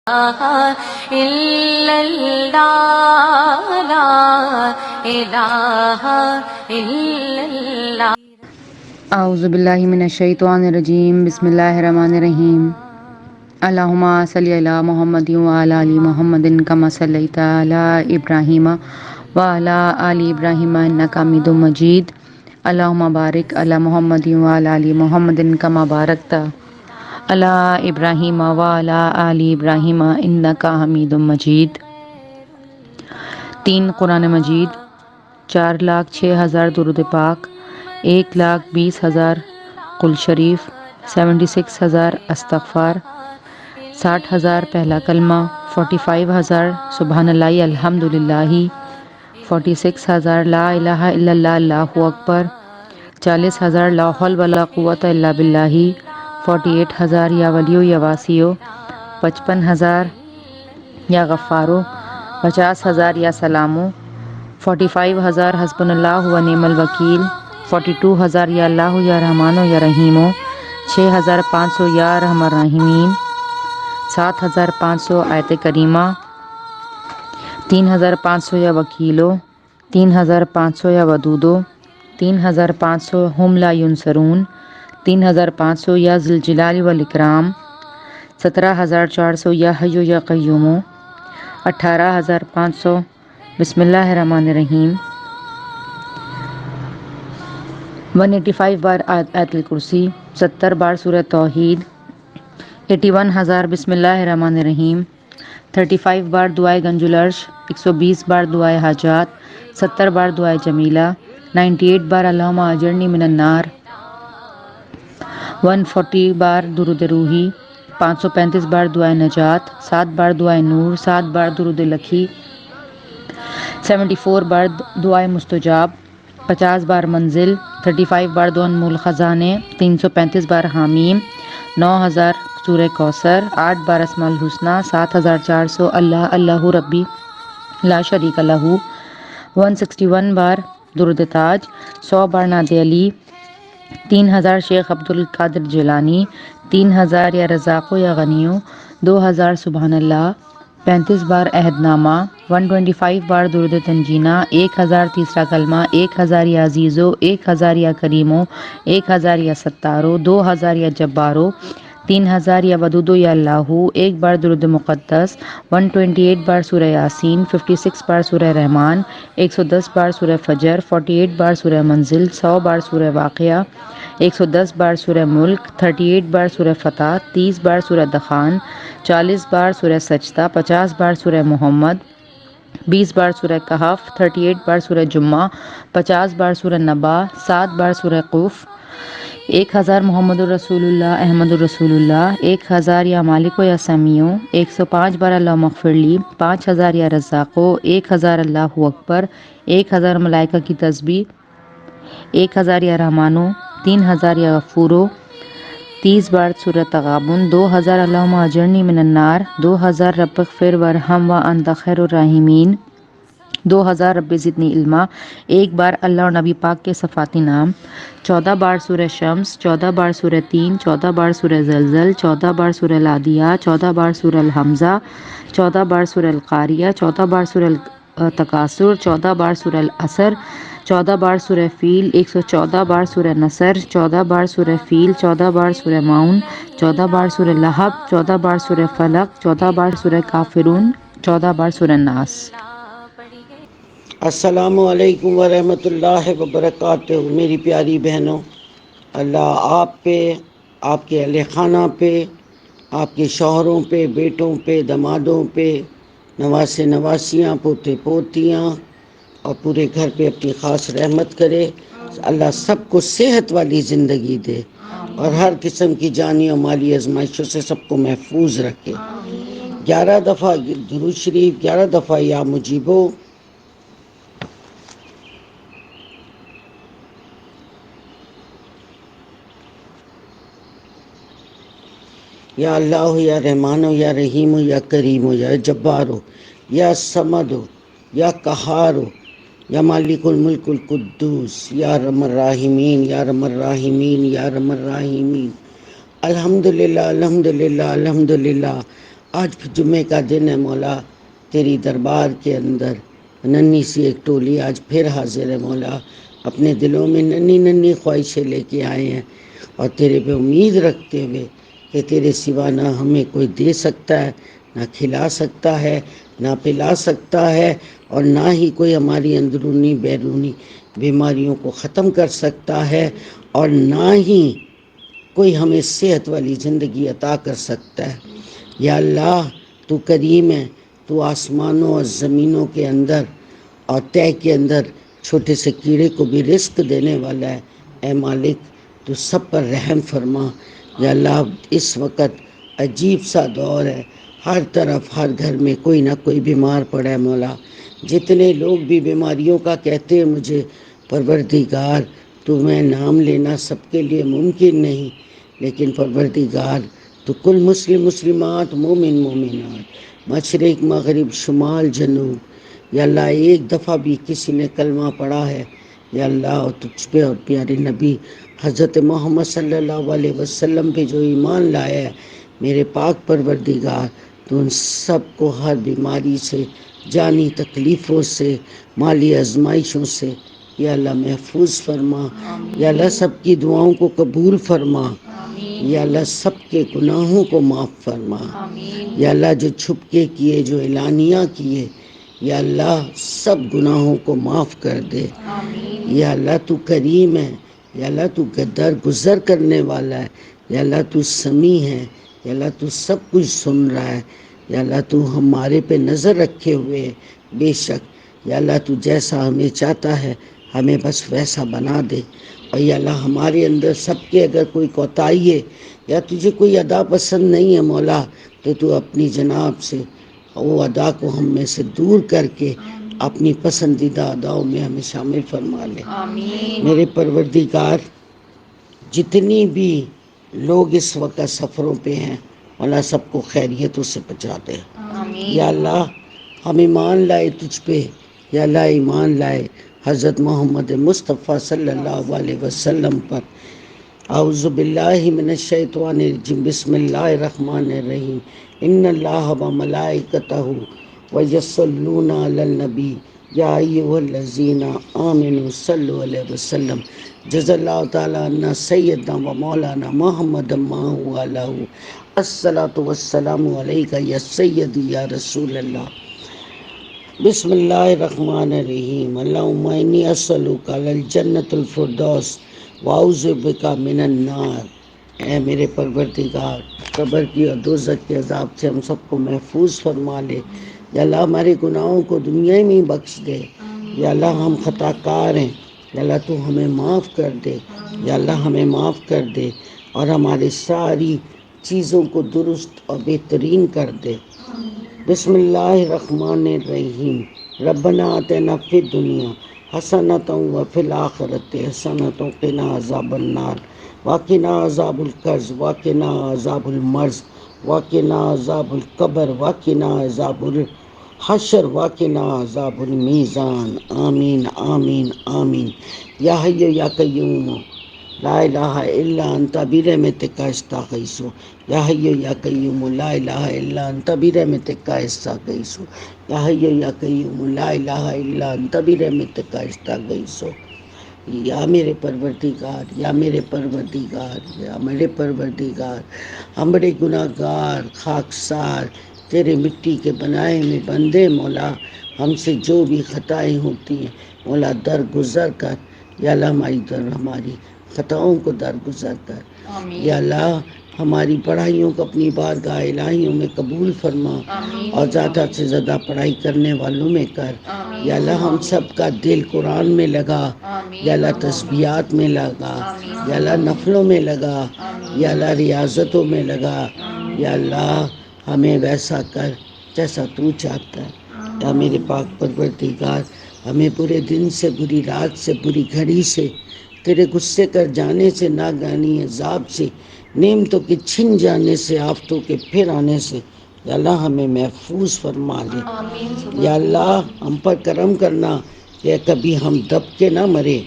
إلا الله لا إله إلا الله. اعوذ باللہ من الشیطان الرجیم. بسم اللہ الرحمن الرحیم. اللہم صلی علی محمد وعلی آل محمد کما صلیت علی ابراہیم وعلی آل ابراہیم انک حمید مجید. اللہم بارک علی محمد وعلی آل محمد کما بارکت علی ابراہیم وعلی آل ابراہیم انک حمید مجید. 3 قرآن مجید، 4,06,000 درود پاک، 1,20,000 قل شریف، 76,000 استغفار، 60,000 پہلا کلمہ، 45,000 سبحان اللہ الحمدللہ، 46,000 لا الہ الا اللہ اللہ اکبر، 40,000 لا حول ولا قوۃ الا باللہ، 48,000 یا ولیو یا واسیو، 55,000 یا غفارو، 50,000 یا سلامو، 45,000 حسبنا اللہ و نعم الوکیل، 42,000 یا اللہ یا رحمانو یا رحیمو، 6,500 یا ارحم الراحمین، 7,500 آیت کریمہ، 3,500 یا وکیلو، 3,500 یا ودودو، 3,500 ہم لا ینصرون، 3,500 یا ذی الجلال والاکرام، 17,400 یا حی یا قیومو، 18,500 بسم اللہ الرحمن الرحیم، 185 بار آیت الکرسی، 70 بار سورہ توحید، 81,000 بسم اللہ الرحمن الرحیم، 35 بار دعائے گنج العرش، 120 بار دعائے حاجات، 70 بار دعائے جمیلہ، 98 بار اللہم اجرنی من النار، 140 بار درود روحی، 535 بار دعائے نجات، 7 بار دعائے نور، 7 بار درود لکھی، 74 بار دعائے مستجاب، 50 بار منزل، 35 بار دو انمول خزانے، 335 بار حامیم، 9,000 سورہ کوثر، 8 بار اسماء الحسنہ، 7,400 اللہ اللہ ربی لا شریک لہ، 161 بار درود تاج، 100 بار نعت علی، 3,000 شیخ عبد القادر جیلانی، 3,000 یا رزاقو یا غنیو، 2,000 سبحان اللہ، 35 بار عہد نامہ، 125 بار درود تنجینہ، 1,000 تیسرا کلمہ، 1,000 یا عزیزو، 1,000 یا کریمو، 1,000 یا ستارو، 2,000 یا جبارو، 3,000 یا ودودو یا اللہ، 1 بار درود مقدس، 128 بار سورہ یاسین، 56 بار سورہ رحمان، 110 بار سورہ فجر، 48 بار سورہ منزل، 100 بار سورہ واقعہ، 110 بار سورہ ملک، 38 بار سورہ فتح، 30 بار سورہ دخان، 40 بار سورہ سجدہ، 50 بار سورہ محمد، 20 بار سورہ کہف، 38 بار سورہ جمعہ، 50 بار سورہ نبا، 7 بار سورہ قف، 1,000 محمد الرسول اللہ احمد الرسول اللہ، 1,000 یا مالکو یا سمیعو، 105 بار اللہ مغفرلی، 5,000 یا رزاقو، 1,000 اللہ اکبر، 1,000 ملائکہ کی تسبیح، 1,000 یا رحمانو، 3,000 یا غفورو، 30 بار سورہ تغابن، 2,000 اللہم اجرنی من النار، 2,000 رب اغفر وارحم وانت خیر الراحمین، 2,000 رب زدنی علما، 1 بار اللہ اور نبی پاک کے صفاتی نام، 14 بار سورہ شمس، 14 بار سورہ تین، 14 بار سورہ زلزل، 14 بار سورہ العادیات، 14 بار سورہ الحمزہ، 14 بار سورہ القاریہ، 14 بار سورہ التکاثر، 14 بار سورہ العصر، 14 بار سورہ فیل، 114 بار سورہ نصر، 14 بار سورہ فیل، 14 بار سورہ معون، 14 بار سورہ لہب، 14 بار سورہ فلق، 14 بار سورہ کافرون، 14 بار سورہ ناس۔ السلام علیکم ورحمۃ اللہ وبرکاتہ۔ میری پیاری بہنوں، اللہ آپ پہ، آپ کے اہل خانہ پہ، آپ کے شوہروں پہ، بیٹوں پہ، دمادوں پہ، نواسے نواسیاں، پوتے پوتیاں اور پورے گھر پہ اپنی خاص رحمت کرے۔ اللہ سب کو صحت والی زندگی دے اور ہر قسم کی جانی اور مالی آزمائشوں سے سب کو محفوظ رکھے۔ 11 دفعہ درود شریف، 11 دفعہ یا مجیبو۔ یا اللہ یا رحمان یا رحیم یا کریم یا جبار یا سمد یا قہار یا مالک الملک القدوس یا ارحم الراحمین یا ارحم الراحمین یا ارحم الراحمین۔ الحمدللہ الحمدللہ الحمدللہ آج جمعے کا دن ہے مولا، تیری دربار کے اندر ننھی سی ایک ٹولی آج پھر حاضر ہے مولا، اپنے دلوں میں ننھی ننھی خواہشیں لے کے آئے ہیں، اور تیرے پہ امید رکھتے ہوئے کہ تیرے سوا نہ ہمیں کوئی دے سکتا ہے، نہ کھلا سکتا ہے، نہ پلا سکتا ہے، اور نہ ہی کوئی ہماری اندرونی بیرونی بیماریوں کو ختم کر سکتا ہے، اور نہ ہی کوئی ہمیں صحت والی زندگی عطا کر سکتا ہے۔ یا اللہ تو کریم ہے، تو آسمانوں اور زمینوں کے اندر اور طے کے اندر چھوٹے سے کیڑے کو بھی رزق دینے والا ہے۔ اے مالک تو سب پر رحم فرما۔ یا اللہ اس وقت عجیب سا دور ہے، ہر طرف ہر گھر میں کوئی نہ کوئی بیمار پڑا ہے مولا، جتنے لوگ بھی بیماریوں کا کہتے ہیں مجھے پروردگار تو میں نام لینا سب کے لیے ممکن نہیں، لیکن پروردگار تو کل مسلم مسلمات مومن مومنات مشرق مغرب شمال جنوب، یا اللہ ایک دفعہ بھی کسی نے کلمہ پڑھا ہے یا اللہ اور تجھ پہ اور پیارے نبی حضرت محمد صلی اللہ علیہ وسلم پہ جو ایمان لایا ہے میرے پاک پروردگار تو ان سب کو ہر بیماری سے، جانی تکلیفوں سے، مالی آزمائشوں سے یا اللہ محفوظ فرما۔ یا اللہ سب کی دعاؤں کو قبول فرما۔ یا اللہ سب کے گناہوں کو معاف فرما۔ یا اللہ جو چھپ کے کیے جو اعلانیہ کیے یا اللہ سب گناہوں کو معاف کر دے۔ یا اللہ تو کریم ہے، یا اللہ تو درگزر کرنے والا ہے، یا اللہ تو سمیع ہے، یا اللہ تو سب کچھ سن رہا ہے، یا اللہ تو ہمارے پہ نظر رکھے ہوئے ہے۔ بے شک یا اللہ تو جیسا ہمیں چاہتا ہے ہمیں بس ویسا بنا دے، اور یا اللہ ہمارے اندر سب کے اگر کوئی کوتاہی ہے یا تجھے کوئی ادا پسند نہیں ہے مولا تو اپنی جناب سے وہ ادا کو ہم میں سے دور کر کے اپنی پسندیدہ اداؤں میں ہمیں شامل فرما لے۔ میرے پروردگار جتنی بھی لوگ اس وقت سفروں پہ ہیں اللہ سب کو خیریتوں سے پہنچا دے۔ یا اللہ ہم ایمان لائے تجھ پہ، یا اللہ ایمان لائے حضرت محمد مصطفیٰ صلی اللہ علیہ وسلم پر۔ اعوذ باللہ من الشیطان الرجیم، بسم اللہ الرحمن الرحیم، ان اللہ و ملائکتہ ویصلون علی النبی یا ایھا الذین آمنوا صلوا علیہ وسلم۔ جزا اللہ تعالیٰ عنا سیدنا و مولانا محمد ما هو علیہ الصلاۃ والسلام علیک یا سیدی یا رسول اللہ۔ بسم اللہ الرحمن الرحیم، اللہم انی اسألک علی الجنۃ الفردوس واعوذ بک من النار۔ اے میرے پروردگار قبر کی اور دوزخ کے عذاب سے ہم سب کو محفوظ فرما لے۔ یا اللہ ہمارے گناہوں کو دنیا میں بخش دے۔ یا اللہ ہم خطا کار ہیں، یا اللہ تو ہمیں معاف کر دے، یا اللہ ہمیں معاف کر دے اور ہماری ساری چیزوں کو درست اور بہترین کر دے۔ بسم اللہ الرحمن الرحیم، ربنا آتنا فی الدنیا حسنۃ وفی الآخرۃ حسنۃ وقنا عذاب النار وقنا عذاب القرض وقنا عذاب المرض وقنا عذاب القبر وقنا عذاب الحشر وقنا عذاب المیزان۔ آمین آمین آمین۔ یا حی یا قیوم لا الہ الا انت برحمتک استغیث۔ یا حی یا قیوم لا الہ الا انت برحمتک استغیث۔ یا حی یا قیوم لا الہ الا انت برحمتک استغیث۔ یا میرے پروردگار، یا میرے پروردگار، یا میرے پروردگار، ہم بڑے گناہ گار خاکسار تیرے مٹی کے بنائے میں بندے مولا، ہم سے جو بھی خطائیں ہوتی ہیں مولا درگزر کر۔ یا اللہ ہماری خطاؤں کو درگزر کر۔ یا اللہ ہماری پڑھائیوں کو اپنی بارگاہ الہیوں میں قبول فرما اور زیادہ سے زیادہ پڑھائی کرنے والوں میں کر۔ یا اللہ ہم سب کا دل قرآن میں لگا، یا اللہ تسبیحات میں لگا، یا اللہ نفلوں میں لگا، یا اللہ ریاضتوں میں لگا۔ یا اللہ ہمیں ویسا کر جیسا تو چاہتا ہے۔ یا میرے پاک پروردگار ہمیں برے دن سے، بری رات سے، بری گھڑی سے، تیرے غصے کر جانے سے، ناگہانی عذاب سے، نعمتوں کے چھن جانے سے، آفتوں کے پھر آنے سے یا اللہ ہمیں محفوظ فرما لے۔ یا اللہ ہم پر کرم کرنا کہ کبھی ہم دب کے نہ مرے،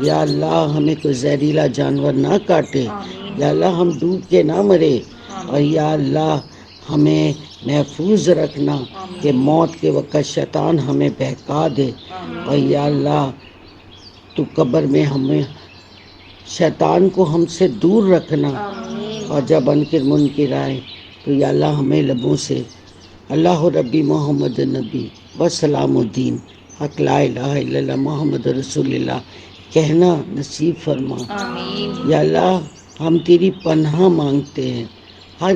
یا اللہ ہمیں کوئی زہریلا جانور نہ کاٹے، یا اللہ ہم ڈوب کے نہ مرے، اور یا اللہ ہمیں محفوظ رکھنا کہ موت کے وقت شیطان ہمیں بہکا دے، اور یا اللہ تو قبر میں ہمیں شیطان کو ہم سے دور رکھنا، اور جب انکر منکر آئے تو یا اللہ ہمیں لبوں سے اللہ ربی محمد نبی وسلام الدین حق لا الہ الا اللہ محمد رسول اللہ کہنا نصیب فرما۔ یا اللہ ہم تیری پناہ مانگتے ہیں ہر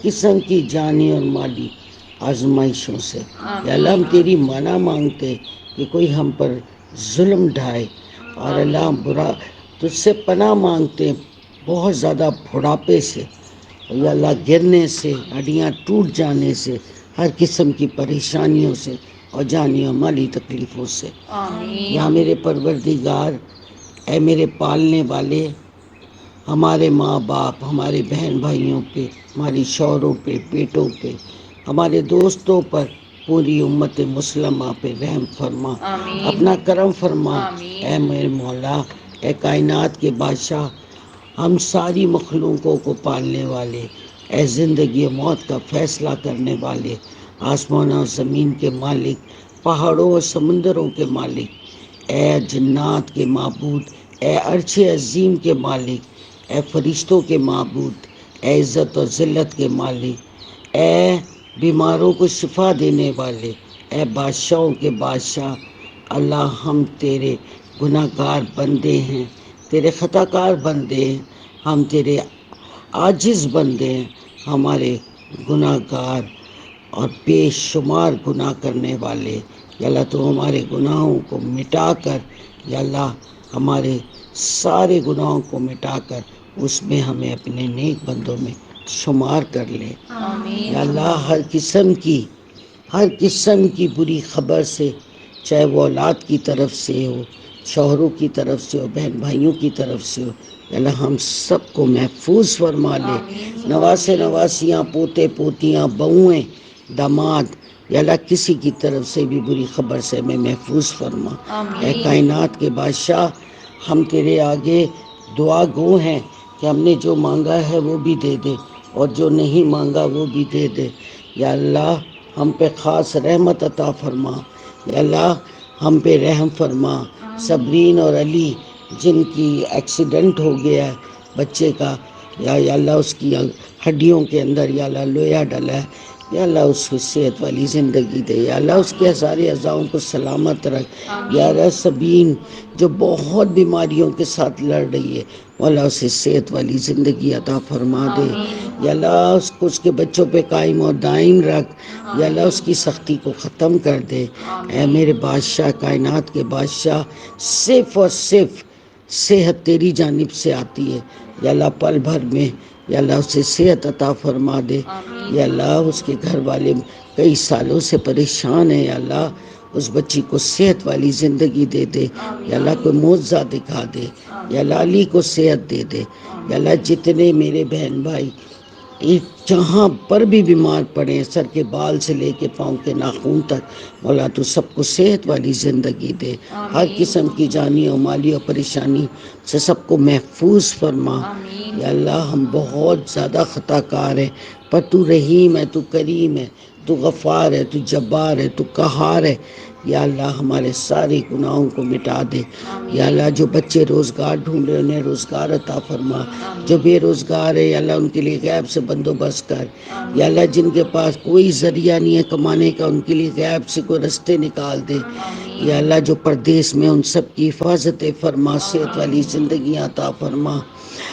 قسم کی جانی اور مالی آزمائشوں سے۔ یا اللہ ہم تیری منع مانگتے ہیں کہ کوئی ہم پر ظلم ڈھائے، اور اللہ ہم تجھ سے پناہ مانگتے ہیں بہت زیادہ بڑھاپے سے، اور یا اللہ گرنے سے، ہڈیاں ٹوٹ جانے سے، ہر قسم کی پریشانیوں سے اور جانی اور مالی تکلیفوں سے۔ یا میرے پروردگار، اے میرے پالنے والے، ہمارے ماں باپ، ہمارے بہن بھائیوں پہ، ہماری شوہروں پہ، بیٹوں پہ، ہمارے دوستوں پر، پوری امت مسلمہ پہ رحم فرما، اپنا کرم فرما۔ اے میرے مولا، اے کائنات کے بادشاہ، ہم ساری مخلوقوں کو پالنے والے، اے زندگی و موت کا فیصلہ کرنے والے، آسمان اور زمین کے مالک، پہاڑوں اور سمندروں کے مالک، اے جنات کے معبود، اے عرش عظیم کے مالک، اے فرشتوں کے معبود، اے عزت و ذلت کے مالک، اے بیماروں کو شفا دینے والے، اے بادشاہوں کے بادشاہ، اللہ ہم تیرے گناہ گار بندے ہیں، تیرے خطا کار بندے ہیں، ہم تیرے عاجز بندے ہیں، ہمارے گناہ گار اور بے شمار گناہ کرنے والے۔ یا اللہ تو ہمارے گناہوں کو مٹا کر، یا اللہ ہمارے سارے گناہوں کو مٹا کر اس میں ہمیں اپنے نیک بندوں میں شمار کر لے۔ یا اللہ ہر قسم کی بری خبر سے، چاہے وہ اولاد کی طرف سے ہو، شوہروں کی طرف سے ہو، بہن بھائیوں کی طرف سے ہو، یا اللہ ہم سب کو محفوظ فرما لے۔ نواسے نواسیاں، پوتے پوتیاں، بہویں، داماد، یا اللہ کسی کی طرف سے بھی بری خبر سے ہمیں محفوظ فرما۔ اے کائنات کے بادشاہ، ہم تیرے آگے دعا گو ہیں کہ ہم نے جو مانگا ہے وہ بھی دے دے، اور جو نہیں مانگا وہ بھی دے دے۔ یا اللہ ہم پہ خاص رحمت عطا فرما۔ یا اللہ ہم پہ رحم فرما۔ صبرین اور علی جن کی ایکسیڈنٹ ہو گیا ہے بچے کا، یا اللہ اس کی ہڈیوں کے اندر یا اللہ لویا ڈلا ہے، یا اللہ اس کو صحت والی زندگی دے، یا اللہ اس کے سارے اعضاؤں کو سلامت رکھ۔ یا اللہ سبین جو بہت بیماریوں کے ساتھ لڑ رہی ہے، وہ اللہ اسے صحت والی زندگی عطا فرما دے۔ یا اللہ اس کو اس کے بچوں پہ قائم اور دائم رکھ، یا اللہ اس کی سختی کو ختم کر دے۔ اے میرے بادشاہ، کائنات کے بادشاہ، صرف اور صرف صحت تیری جانب سے آتی ہے، یا اللہ پل بھر میں یا اللہ اسے صحت عطا فرما دے۔ یا اللہ اس کے گھر والے کئی سالوں سے پریشان ہیں، یا اللہ اس بچی کو صحت والی زندگی دے دے، یا اللہ کوئی معجزہ دکھا دے، یا اللہ علی کو صحت دے دے۔ یا اللہ جتنے میرے بہن بھائی جہاں پر بھی بیمار پڑے، سر کے بال سے لے کے پاؤں کے ناخن تک، مولا تو سب کو صحت والی زندگی دے، ہر قسم کی جانی اور مالی اور پریشانی سے سب کو محفوظ فرما۔ یا اللہ ہم بہت زیادہ خطا کار ہیں، پر تو رحیم ہے، تو کریم ہے، تو غفار ہے، تو جبار ہے، تو قہار ہے۔ یا اللہ ہمارے سارے گناہوں کو مٹا دے۔ یا اللہ جو بچے روزگار ڈھونڈ رہے انہیں روزگار عطا فرما، جو بے روزگار ہے یا اللہ ان کے لیے غیب سے بندوبست کر۔ یا اللہ جن کے پاس کوئی ذریعہ نہیں ہے کمانے کا، ان کے لیے غیب سے کوئی رستے نکال دے۔ یا اللہ جو پردیس میں ان سب کی حفاظت فرما، صحت والی زندگیاں عطا فرما،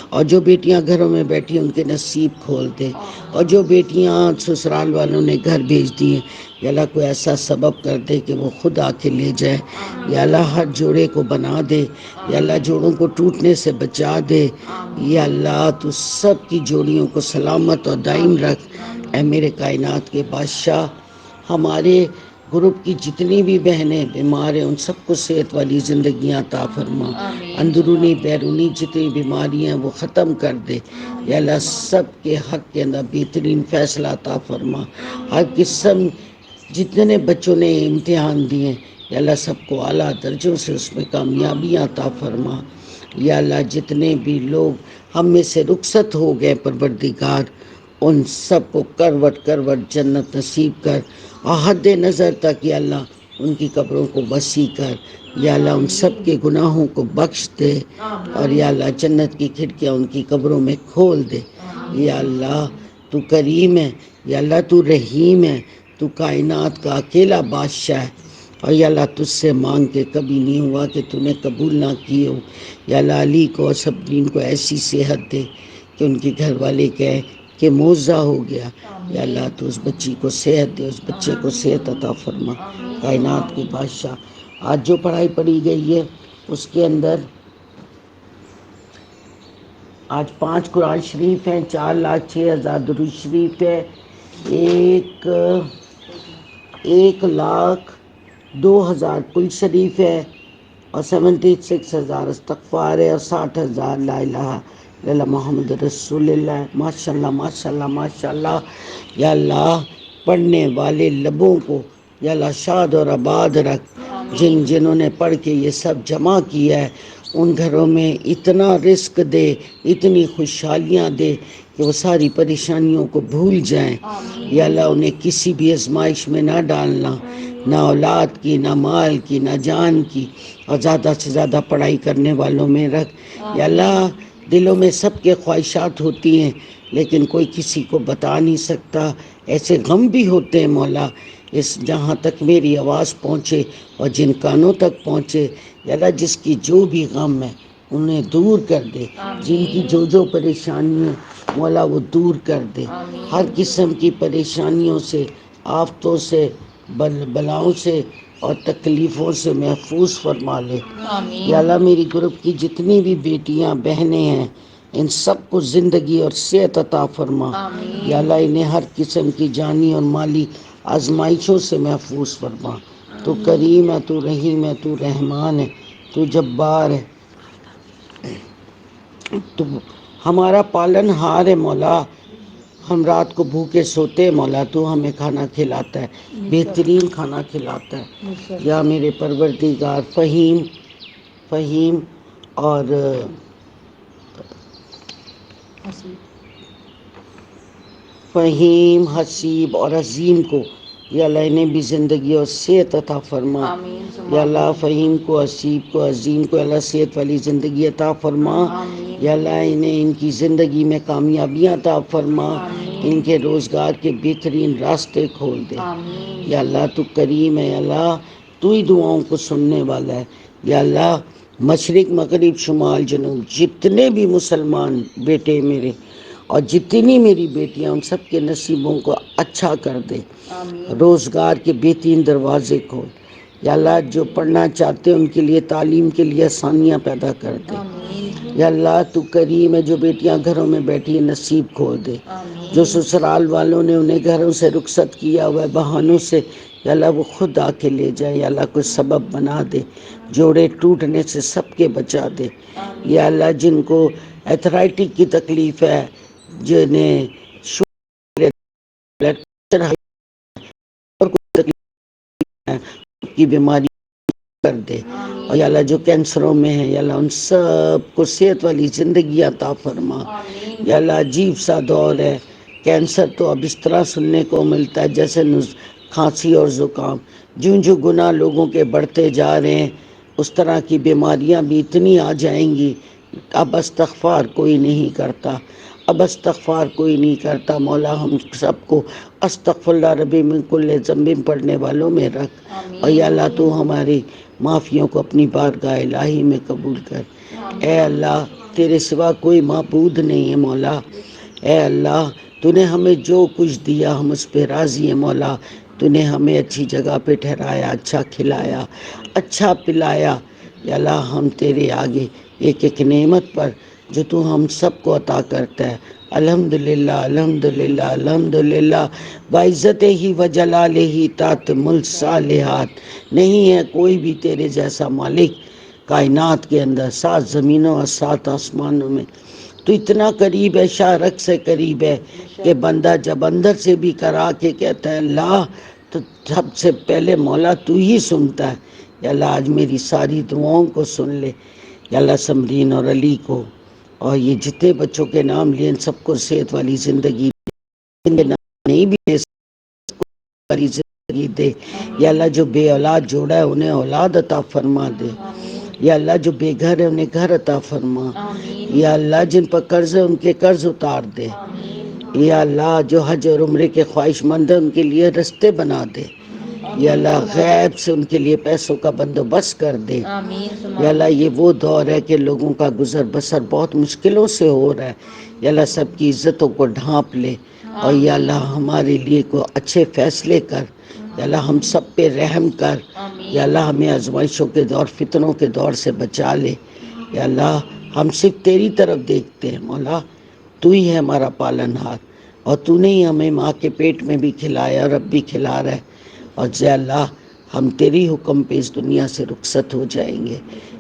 اور جو بیٹیاں گھروں میں بیٹھی ان کے نصیب کھول دے، اور جو بیٹیاں سسرال والوں نے گھر بھیج دی ہیں، یا اللہ کوئی ایسا سبب کر دے کہ وہ خود آ کے لے جائے۔ یا اللہ ہر جوڑے کو بنا دے، یا اللہ جوڑوں کو ٹوٹنے سے بچا دے۔ یا اللہ تو سب کی جوڑیوں کو سلامت اور دائم رکھ۔ اے میرے کائنات کے بادشاہ، ہمارے گروپ کی جتنی بھی بہنیں بیمار ہیں ان سب کو صحت والی زندگیاں عطا فرما، اندرونی بیرونی جتنی بیماریاں ہیں وہ ختم کر دے۔ یا اللہ سب کے حق کے اندر بہترین فیصلہ عطا فرما۔ ہر قسم جتنے بچوں نے امتحان دیے، یا اللہ سب کو اعلیٰ درجوں سے اس میں کامیابیاں عطا فرما۔ یا اللہ جتنے بھی لوگ ہم میں سے رخصت ہو گئے پروردگار، ان سب کو کروٹ کروٹ جنت نصیب کر، اور حد نظر تک یا اللہ ان کی قبروں کو وسیع کر، یا اللہ ان سب کے گناہوں کو بخش دے، اور یا اللہ جنت کی کھڑکیاں ان کی قبروں میں کھول دے۔ یا اللہ تو کریم ہے، یا اللہ تو رحیم ہے، تو کائنات کا اکیلا بادشاہ ہے، اور یا اللہ تجھ سے مانگ کے کبھی نہیں ہوا کہ تو نے قبول نہ کیے ہو۔ یا اللہ علی کو اور سبرین کو ایسی صحت دے کہ ان کے گھر والے کہیں کہ معجزہ ہو گیا۔ یا اللہ تو اس بچی کو صحت دے، اس بچے کو صحت عطا فرما۔ کائنات کے بادشاہ، آج جو پڑھائی پڑھی گئی ہے اس کے اندر آج 5 قرآن شریف ہیں، 4,06,000 درود شریف ہے، 1,02,000 کل شریف ہے، اور 76,000 استغفار ہے، اور 60,000 لا الہ الا اللہ محمد رسول اللہ۔ ماشاء اللہ ماشاء اللہ ماشاء اللہ۔ یا اللہ پڑھنے والے لبوں کو یا اللہ شاد اور آباد رکھ، جنہوں نے پڑھ کے یہ سب جمع کیا ہے ان گھروں میں اتنا رزق دے، اتنی خوشحالیاں دے کہ وہ ساری پریشانیوں کو بھول جائیں۔ یا اللہ انہیں کسی بھی آزمائش میں نہ ڈالنا، نہ اولاد کی، نہ مال کی، نہ جان کی، اور زیادہ سے زیادہ پڑھائی کرنے والوں میں رکھ۔ یا اللہ دلوں میں سب کے خواہشات ہوتی ہیں لیکن کوئی کسی کو بتا نہیں سکتا، ایسے غم بھی ہوتے ہیں مولا، اس جہاں تک میری آواز پہنچے اور جن کانوں تک پہنچے، یا اللہ جس کی جو بھی غم ہے انہیں دور کر دے، جن کی جو پریشانی ہے مولا وہ دور کر دے، ہر قسم کی پریشانیوں سے، آفتوں سے، بلاؤں سے اور تکلیفوں سے محفوظ فرما لے۔ یا اللہ میری گروپ کی جتنی بھی بیٹیاں بہنیں ہیں ان سب کو زندگی اور صحت عطا فرما۔ یا اللہ انہیں ہر قسم کی جانی اور مالی آزمائشوں سے محفوظ فرما۔ تو کریم ہے، تو رحیم ہے، تو رحمان ہے، تو جبار ہے، تو ہمارا پالن ہار ہے مولا۔ ہم رات کو بھوکے سوتے ہیں مولا، تو ہمیں کھانا کھلاتا ہے، بہترین کھانا کھلاتا ہے۔ یا میرے پروردگار فہیم اور فہیم، حسیب اور عظیم کو یا اللہ انہیں بھی زندگی اور صحت عطا فرما۔ یا اللہ فہیم کو، حسیب کو، عظیم کو اللہ صحت والی زندگی عطا فرما۔ یا اللہ انہیں ان کی زندگی میں کامیابیاں عطا فرما، ان کے روزگار کے بہترین راستے کھول دے۔ یا اللہ تو کریم ہے، یا اللہ تو ہی دعاؤں کو سننے والا ہے۔ یا اللہ مشرق مغرب شمال جنوب جتنے بھی مسلمان بیٹے میرے اور جتنی میری بیٹیاں ان سب کے نصیبوں کو اچھا کر دے، روزگار کے بہترین دروازے کھول۔ یا اللہ جو پڑھنا چاہتے ہیں ان کے لیے تعلیم کے لیے آسانیاں پیدا کر دے۔ یا اللہ تو کریم ہے، جو بیٹیاں گھروں میں بیٹھی ہیں نصیب کھول دے، جو سسرال والوں نے انہیں گھروں سے رخصت کیا ہوا ہے بہانوں سے، یا اللہ وہ خود آ کے لے جائے۔ یا اللہ کوئی سبب بنا دے، جوڑے ٹوٹنے سے سب کے بچا دے۔ یا اللہ جن کو ایتھرائٹک کی تکلیف ہے، جنہیں بلڈ پریشر اور کوئی تکلیف ہے کی بیماری کر دے، اور یا اللہ جو کینسروں میں ہے یا اللہ ان سب کو صحت والی زندگی عطا فرما۔ یا اللہ عجیب سا دور ہے، کینسر تو اب اس طرح سننے کو ملتا ہے جیسے کھانسی اور زکام، جو گناہ لوگوں کے بڑھتے جا رہے ہیں اس طرح کی بیماریاں بھی اتنی آ جائیں گی۔ اب استغفار کوئی نہیں کرتا، اب استغفار کوئی نہیں کرتا۔ مولا ہم سب کو استغفر اللہ ربی من کل ذنب پڑھنے والوں میں رکھ، اور یا اللہ تو ہماری معافیوں کو اپنی بارگاہ الہی میں قبول کر۔ اے اللہ تیرے سوا کوئی معبود نہیں ہے مولا۔ اے اللہ تو نے ہمیں جو کچھ دیا ہم اس پہ راضی ہیں مولا۔ تو نے ہمیں اچھی جگہ پہ ٹھہرایا، اچھا کھلایا، اچھا پلایا۔ یا اللہ ہم تیرے آگے ایک ایک نعمت پر جو تو ہم سب کو عطا کرتا ہے، الحمدللہ الحمدللہ الحمدللہ، بعزت ہی و جلال ہی تاتم الصالحات، نہیں ہے کوئی بھی تیرے جیسا مالک کائنات کے اندر، 7 زمینوں اور 7 آسمانوں میں۔ تو اتنا قریب ہے، شارک سے قریب ہے کہ بندہ جب اندر سے بھی کرا کے کہتا ہے اللہ، تو سب سے پہلے مولا تو ہی سنتا ہے۔ یا اللہ آج میری ساری دعاؤں کو سن لے۔ یا اللہ سمرین اور علی کو اور یہ جتنے بچوں کے نام لیے ان سب کو صحت والی زندگی نہیں بھی دے سکتی زندگی دے. یا اللہ جو بے اولاد جوڑا ہے انہیں اولاد عطا فرما دے. یا اللہ جو بے گھر ہے انہیں گھر عطا فرما. یا اللہ جن پر قرض ہے ان کے قرض اتار دے. یا اللہ جو حج اور عمرے کے خواہش مند ہیں ان کے لیے رستے بنا دے. یا اللہ غیب سے ان کے لیے پیسوں کا بندوبست کر دے. یا اللہ یہ وہ دور ہے کہ لوگوں کا گزر بسر بہت مشکلوں سے ہو رہا ہے. یا اللہ سب کی عزتوں کو ڈھانپ لے. اور یا اللہ ہمارے لیے کو اچھے فیصلے کر. یا اللہ ہم سب پہ رحم کر. یا اللہ ہمیں آزمائشوں کے دور فتنوں کے دور سے بچا لے. یا اللہ ہم صرف تیری طرف دیکھتے ہیں مولا. تو ہی ہے ہمارا پالن ہار اور تو نے ہی ہمیں ماں کے پیٹ میں بھی کھلایا اور اب بھی کھلا رہا ہے. اور یا اللہ ہم تیری حکم پہ اس دنیا سے رخصت ہو جائیں گے.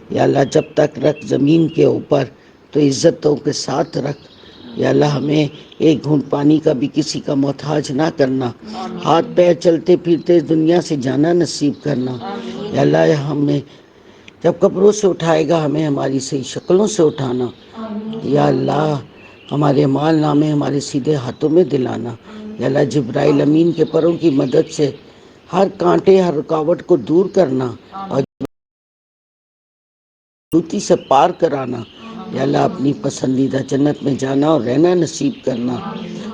یا اللہ جب تک رکھ زمین کے اوپر تو عزتوں کے ساتھ رکھ. یا اللہ ہمیں ایک گھونٹ پانی کا بھی کسی کا محتاج نہ کرنا. ہاتھ پیر چلتے پھرتے اس دنیا سے جانا نصیب کرنا. یا اللہ ہمیں جب قبروں سے اٹھائے گا ہمیں ہماری صحیح شکلوں سے اٹھانا. یا اللہ ہمارے مال نامے ہمارے سیدھے ہاتھوں میں دلانا. یا اللہ جبرائیل امین کے پروں کی مدد سے ہر کانٹے ہر رکاوٹ کو دور کرنا اور دوتی سے پار کرانا. یا اللہ اپنی پسندیدہ جنت میں جانا اور رہنا نصیب کرنا.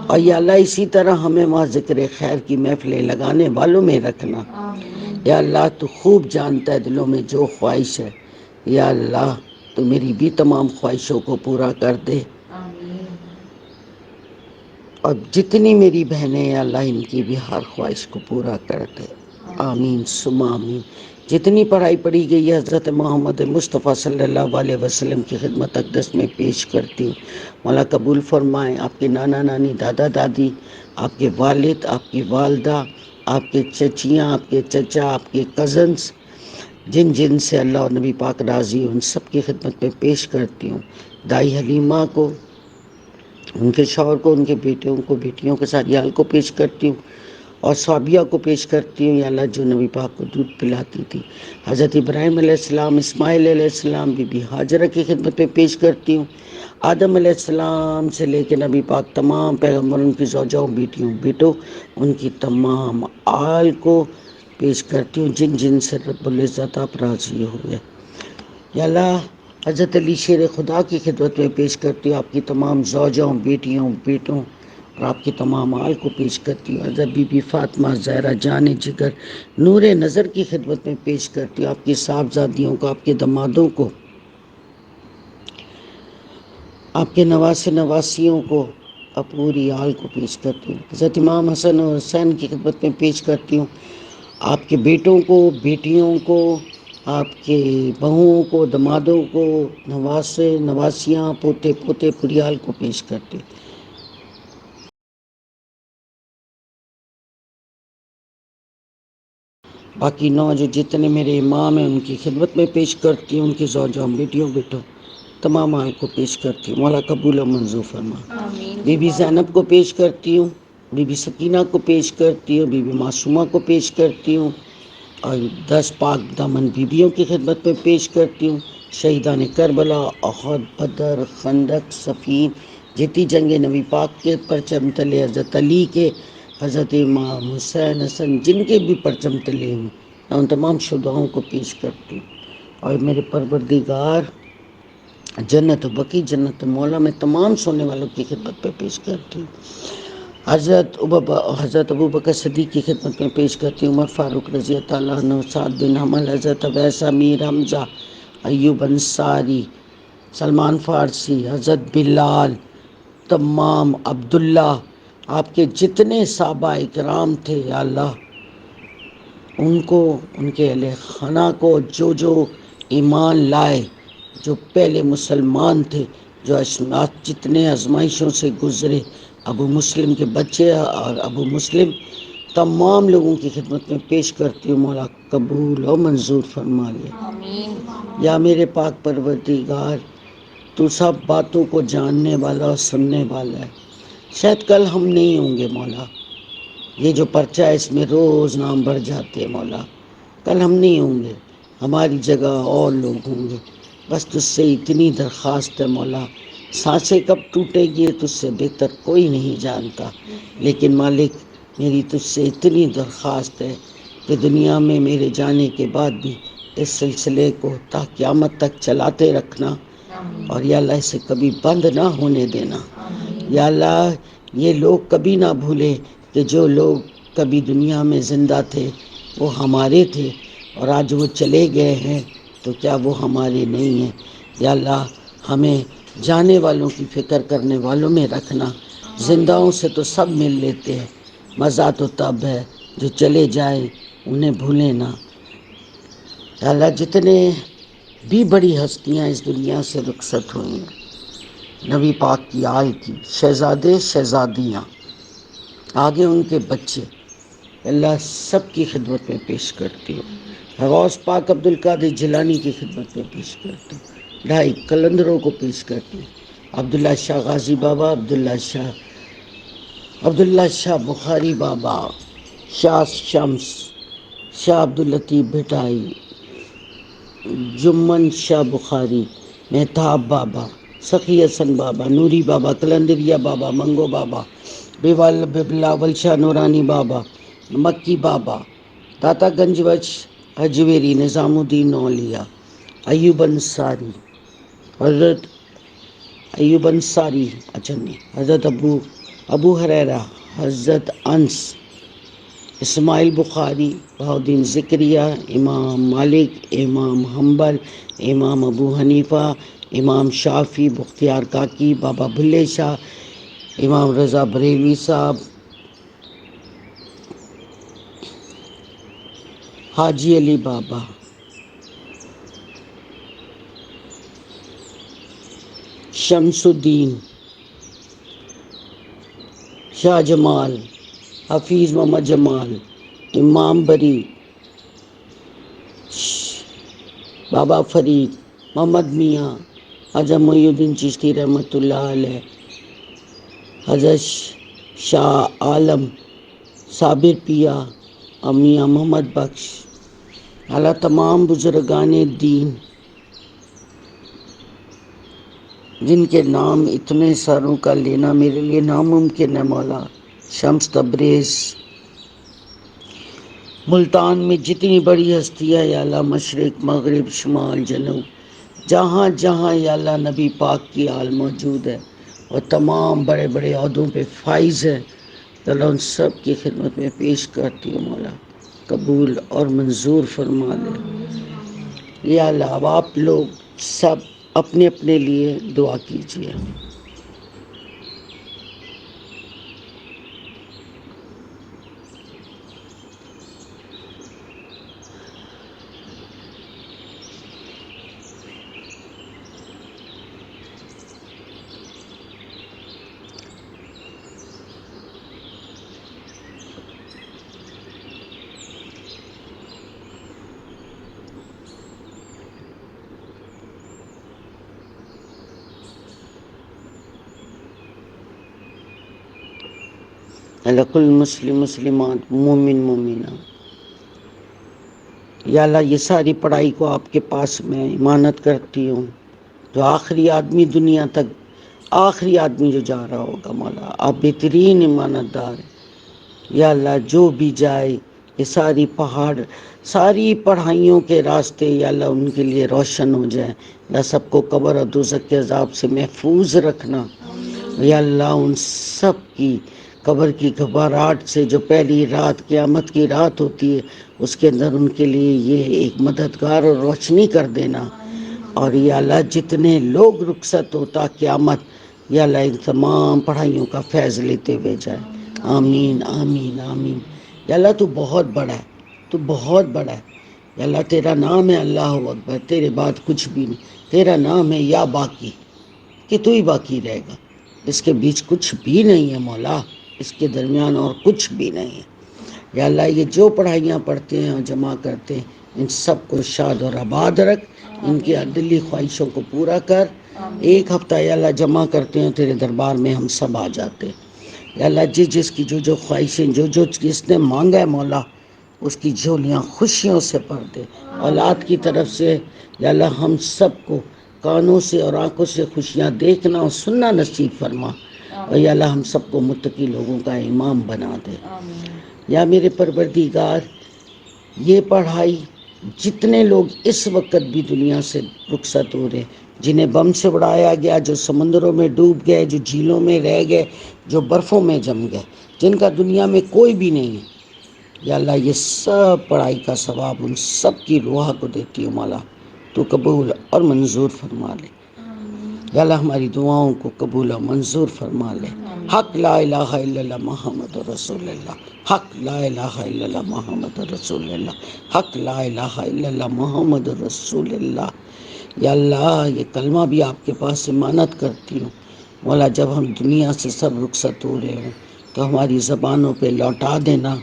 اور یا اللہ اسی طرح ہمیں وہاں ذکر خیر کی محفلیں لگانے والوں میں رکھنا. یا اللہ تو خوب جانتا ہے دلوں میں جو خواہش ہے. یا اللہ تو میری بھی تمام خواہشوں کو پورا کر دے. اور جتنی میری بہنیں ہیں اللہ ان کی بھی ہر خواہش کو پورا کر دے. آمین ثم آمین. جتنی پڑھائی پڑھی گئی ہے حضرت محمد مصطفیٰ صلی اللہ علیہ وسلم کی خدمت اقدس میں پیش کرتی ہوں. مولا قبول فرمائیں. آپ کے نانا نانی دادا دادی آپ کے والد آپ کی والدہ آپ کے چچیاں آپ کے چچا آپ کے کزنس جن جن سے اللہ اور نبی پاک راضی ہوں ان سب کی خدمت میں پیش کرتی ہوں. دائی حلیمہ کو ان کے شوہر کو ان کے بیٹوں کو بیٹیوں کے ساتھ یال کو پیش کرتی ہوں اور صحابیہ کو پیش کرتی ہوں. یا اللہ جو نبی پاک کو دودھ پلاتی تھی. حضرت ابراہیم علیہ السلام اسماعیل علیہ السلام بی بی ہاجرہ کی خدمت میں پیش کرتی ہوں. آدم علیہ السلام سے لے کے نبی پاک تمام پیغمبروں کی زوجاؤں بیٹیوں بیٹوں ان کی تمام آل کو پیش کرتی ہوں جن جن سے رب العزت آپ راضی ہوئے. یا اللہ حضرت علی شیر خدا کی خدمت میں پیش کرتی ہوں. آپ کی تمام زوجاؤں بیٹیوں بیٹوں اور آپ کی تمام آل کو پیش کرتی ہوں. حضرت بی بی فاطمہ زہرا جان جگر نور نظر کی خدمت میں پیش کرتی ہوں. آپ کی صاحبزادیوں کو آپ کے دمادوں کو آپ کے نواسے نواسیوں کو اور پوری آل کو پیش کرتی ہوں. حضرت امام حسن اور حسین کی خدمت میں پیش کرتی ہوں. آپ کے بیٹوں کو بیٹیوں کو آپ کے بہوؤں کو دمادوں کو نواسے نواسیاں پوتے پوتے پوری آل کو پیش کرتی ہوں. باقی 9 جو جتنے میرے امام ہیں ان کی خدمت میں پیش کرتی ہوں. ان کی زوجوں بیٹیوں بیٹوں تمام آل کو پیش کرتی ہوں. مولا قبول و منظور فرما. بی بی زینب کو پیش کرتی ہوں. بی بی سکینہ کو پیش کرتی ہوں. بی بی معصومہ کو پیش کرتی ہوں. اور 10 پاک دامن بیویوں کی خدمت میں پیش کرتی ہوں. شہیدان کربلا احد بدر خندق صفین جتنی جنگ نبی پاک کے پرچم تلے حضرت علی کے حضرت امام حسین حسن جن کے بھی پرچم تلے ہوں میں ان تمام شہداؤں کو پیش کرتی ہوں. اور میرے پروردگار جنت بقی جنت مولا میں تمام سونے والوں کی خدمت پہ پیش کرتی ہوں. حضرت ابو بکر صدیق کی خدمت میں پیش کرتی ہوں. عمر فاروق رضی اللہ عنہ سعد بن حمل حضرت اویس امیر حمزہ ایوب انصاری سلمان فارسی حضرت بلال تمام عبداللہ آپ کے جتنے صحابہ اکرام تھے یا اللہ ان کو ان کے اہل خانہ کو جو جو ایمان لائے جو پہلے مسلمان تھے جو جتنے آزمائشوں سے گزرے ابو مسلم کے بچے اور ابو مسلم تمام لوگوں کی خدمت میں پیش کرتی ہوں. مولا قبول و منظور فرما لے. یا میرے پاک پروردگار تو سب باتوں کو جاننے والا اور سننے والا ہے. شاید کل ہم نہیں ہوں گے مولا. یہ جو پرچہ ہے اس میں روز نام بڑھ جاتے ہیں مولا. کل ہم نہیں ہوں گے ہماری جگہ اور لوگ ہوں گے. بس تجھ سے اتنی درخواست ہے مولا سانسیں کب ٹوٹے گی تجھ سے بہتر کوئی نہیں جانتا، لیکن مالک میری تجھ سے اتنی درخواست ہے کہ دنیا میں میرے جانے کے بعد بھی اس سلسلے کو تا قیامت تک چلاتے رکھنا، اور یا اللہ اسے کبھی بند نہ ہونے دینا۔ یا اللہ یہ لوگ کبھی نہ بھولے کہ جو لوگ کبھی دنیا میں زندہ تھے وہ ہمارے تھے، اور آج وہ چلے گئے ہیں تو کیا وہ ہمارے نہیں ہیں؟ یا اللہ ہمیں جانے والوں کی فکر کرنے والوں میں رکھنا۔ زندہوں سے تو سب مل لیتے ہیں، مزہ تو تب ہے جو چلے جائیں انہیں بھولیں نہ۔ یا اللہ جتنے بھی بڑی ہستیاں اس دنیا سے رخصت ہوئی ہیں، نبی پاک کی آل کی شہزادے شہزادیاں، آگے ان کے بچے، اللہ سب کی خدمت میں پیش کرتی ہوں۔ غوث پاک عبد القادر جیلانی کی خدمت میں پیش کرتی ہوں، 2.5 قلندروں کو پیش کرتی ہوں، عبداللہ شاہ غازی بابا، عبداللہ شاہ بخاری بابا، شاہ شمس، شاہ عبداللطیف بھٹائی، جمن شاہ بخاری، مہتاب بابا، سخی حسن بابا، نوری بابا، قلندریہ بابا، منگو بابا، بلاول شاہ نورانی بابا، مکی بابا، داتا گنج بخش حجویری، نظام الدین اولیاء، ایوب انصاری، حضرت ایوب انصاری، حضرت ابو ہریرہ، حضرت انس، اسماعیل بخاری، بہاؤدین ذکریہ، امام مالک، امام حنبل، امام ابو حنیفہ، امام شافعی، بختیار کاکی، بابا بھلے شاہ، امام رضا بریلوی صاحب، حاجی علی بابا، شمس الدین، شاہ جمال، حفیظ محمد جمال، امام بری، بابا فرید، محمد میاں، حضرت محی الدین چشتی رحمۃ اللہ علیہ، حضرت شاہ عالم، صابر پیا، میاں محمد بخش، اللہ تمام بزرگان دین جن کے نام اتنے ساروں کا لینا میرے لیے ناممکن ہے مولا، شمس تبریز، ملتان میں جتنی بڑی ہستیاں یا اللہ، مشرق مغرب شمال جنوب، جہاں جہاں یا اللہ نبی پاک کی آل موجود ہے اور تمام بڑے بڑے عہدوں پہ فائز ہے، اللہ ان سب کی خدمت میں پیش کرتی ہوں مولا، قبول اور منظور فرما دے۔ یا اللہ اب آپ لوگ سب اپنے اپنے لیے دعا کیجیے۔ لکل مسلم مسلمات، مومن مومنہ، یا اللہ یہ ساری پڑھائی کو آپ کے پاس میں امانت کرتی ہوں، جو آخری آدمی دنیا تک، آخری آدمی جو جا رہا ہوگا مولا آپ بہترین امانت دار ہیں۔ یا اللہ جو بھی جائے یہ ساری ساری پڑھائیوں کے راستے یا اللہ ان کے لیے روشن ہو جائے، اللہ سب کو قبر اور دوزخ کے عذاب سے محفوظ رکھنا۔ یا اللہ ان سب کی قبر کی گھبراہٹ سے، جو پہلی رات قیامت کی رات ہوتی ہے اس کے اندر ان کے لیے یہ ایک مددگار اور روشنی کر دینا، اور یا اللہ جتنے لوگ رخصت ہوتا قیامت، یا اللہ ان تمام پڑھائیوں کا فیض لیتے ہوئے جائے، آمین آمین آمین۔ یا اللہ تو بہت بڑا ہے، تو بہت بڑا ہے، یا اللہ تیرا نام ہے اللہ اکبر، تیرے بعد کچھ بھی نہیں، تیرا نام ہے یا باقی، کہ تو ہی باقی رہے گا، اس کے بیچ کچھ بھی نہیں ہے مولا، اس کے درمیان اور کچھ بھی نہیں ہے۔ یا اللہ یہ جو پڑھائیاں پڑھتے ہیں اور جمع کرتے ہیں ان سب کو شاد اور آباد رکھ، ان کی دلی خواہشوں کو پورا کر۔ ایک ہفتہ یا اللہ جمع کرتے ہیں تیرے دربار میں ہم سب آ جاتے ہیں، یا اللہ جس کی جو خواہشیں جو جس نے مانگا ہے مولا اس کی جھولیاں خوشیوں سے بھر دے۔ اولاد کی طرف سے یا اللہ ہم سب کو کانوں سے اور آنکھوں سے خوشیاں دیکھنا اور سننا نصیب فرما، اور یا اللہ ہم سب کو متقی لوگوں کا امام بنا دے۔ یا میرے پروردگار، یہ پڑھائی جتنے لوگ اس وقت بھی دنیا سے رخصت ہو رہے، جنہیں بم سے اڑایا گیا، جو سمندروں میں ڈوب گئے، جو جھیلوں میں رہ گئے، جو برفوں میں جم گئے، جن کا دنیا میں کوئی بھی نہیں ہے، یا اللہ یہ سب پڑھائی کا ثواب ان سب کی روح کو دیتی ہوں مولا، تو قبول اور منظور فرما لے۔ یا اللہ ہماری دعاؤں کو قبول و منظور فرما لے۔ حق لا الہ الا اللہ محمد رسول اللہ، حق لا الہ الا اللہ محمد رسول اللہ، حق لا الہ الا اللہ محمد رسول اللہ۔ یا اللہ یہ کلمہ بھی آپ کے پاس ضمانت کرتی ہوں مولا، جب ہم دنیا سے سب رخصت ہو رہے ہوں تو ہماری زبانوں پہ لوٹا دینا،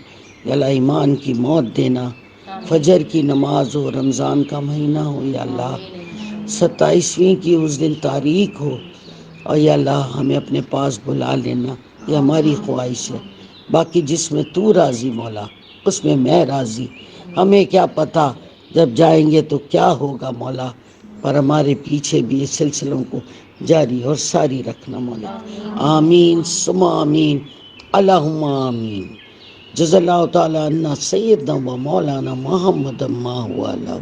یا اللہ ایمان کی موت دینا، فجر کی نماز ہو، رمضان کا مہینہ ہو، یا اللہ 27ویں کی اس دن تاریخ ہو، اور یا اللہ ہمیں اپنے پاس بلا لینا، یہ ہماری خواہش ہے، باقی جس میں تو راضی مولا اس میں میں راضی، ہمیں کیا پتہ جب جائیں گے تو کیا ہوگا مولا، پر ہمارے پیچھے بھی اس سلسلوں کو جاری اور ساری رکھنا مولا۔ آمین ثم آمین، اللہم آمین۔ جزا اللہ تعالیٰ عنا سیدنا و مولانا محمد ما هو علیہ،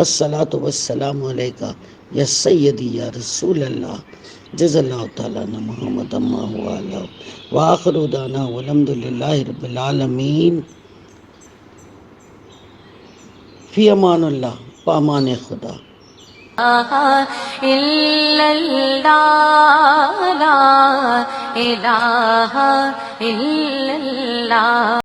الصلاۃ والسلام علیکہ یا سیدی یا رسول اللہ، جزا اللہ تعالیٰ عنا محمد ما هو علیہ، وآخر دعوانا والحمد للہ رب العالمین۔ فی امان اللہ، پامان خدا۔ إلا الله لا إله إلا الله